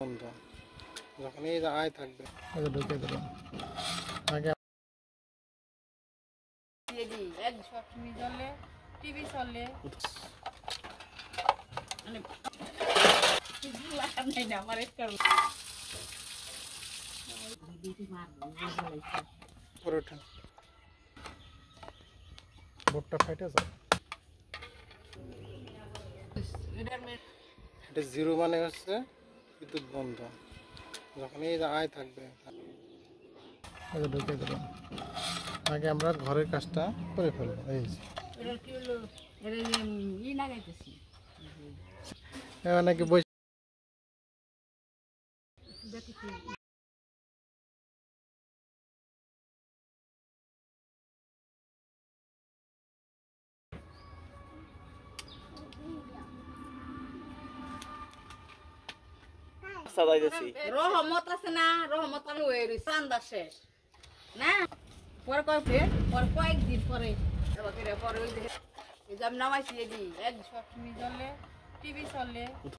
বন্ধ যখন এই আয় থাকবে ঢুকে দেবেন আগে সবসময় চলে টিভি চলে আমার একটা পরোটা বোর্ডটা ফাইটে যায় এটা জিরো মানে হচ্ছে বিদ্যুৎ বন্ধ যখন এই আয় থাকবে ঢুকে দেবেন আগে আমরা ঘরের কাজটা করে ফেলবো এই নাকি বই রহমত আছে না রহমত আমি হয়ে রয়েছি চান্দা শেষ না পরে কয়েকদিন পরে পরে ওই যে আমি নামাইছি সবসময় চলে টিভি চলে